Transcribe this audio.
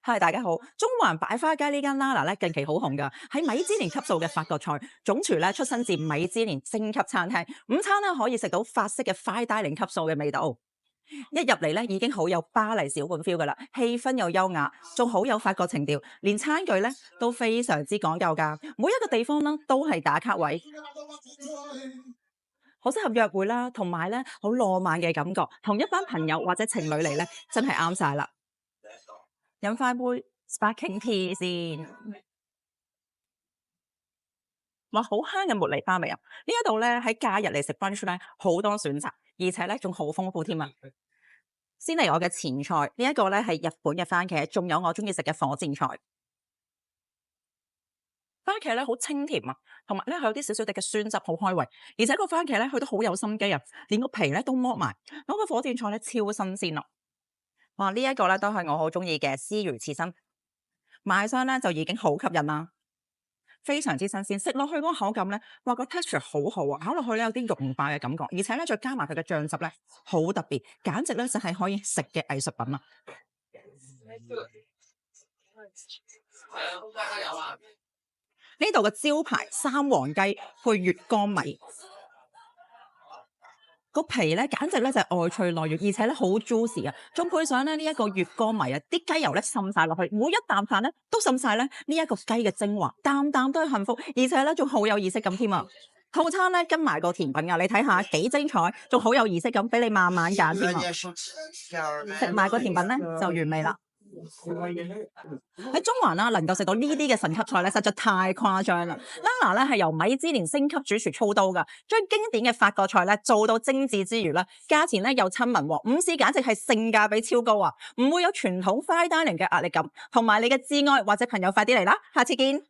嗨，大家好！中環擺花街呢間 Lala 咧近期好紅㗎，喺米芝蓮級數嘅法國菜，總廚咧出身自米芝蓮星級餐廳，午餐咧可以食到法式嘅 fine dining 級數嘅味道。一入嚟咧已經好有巴黎小館 feel 㗎啦，氣氛又優雅，仲好有法國情調，連餐具咧都非常之講究㗎，每一個地方咧都係打卡位，好適合約會啦，同埋咧好浪漫嘅感覺，同一班朋友或者情侶嚟咧真係啱晒啦。飲翻杯 sparkling tea 先，哇！好香嘅茉莉花味啊！呢一度咧喺假日嚟食 brunch 咧好多選擇，而且咧仲好豐富添啊！先嚟我嘅前菜，呢一個咧係日本嘅番茄，仲有我中意食嘅火箭菜。番茄咧好清甜啊，同埋咧佢有啲少少啲嘅酸汁，好開胃。而且個番茄咧佢都好有心機啊，連個皮咧都剝埋。嗰個火箭菜咧超新鮮咯！哇！呢一個咧都係我好中意嘅絲魚刺身，賣相咧就已經好吸引啦。非常之新鮮，食落去嗰個口感咧，哇個 texture 好好啊，咬落去咧有啲融化嘅感覺，而且咧再加埋佢嘅醬汁咧，好特別，簡直咧就係可以食嘅藝術品啊！呢度嘅招牌三黃雞配月光米，個皮咧簡直咧就係外脆內軟，而且咧好 juicy 啊！仲配上咧呢一個月光米啊，啲雞油咧滲晒落去，每一啖飯咧都滲晒咧呢一個雞嘅精華，啖啖都係幸福，而且咧仲好有儀式感添啊！套餐咧跟埋個甜品啊，你睇下幾精彩，仲好有儀式感，俾你慢慢揀添啊！食埋個甜品咧就完美啦！喺中環啦，能夠食到呢啲嘅神級菜咧，實在太誇張啦！Lala 咧係由米芝蓮星級主廚操刀噶，將經典嘅法國菜咧做到精緻之餘咧，價錢咧又親民喎，午市簡直係性價比超高啊！唔會有傳統 fine dining 嘅壓力感，同埋你嘅摯愛或者朋友快啲嚟啦，下次見！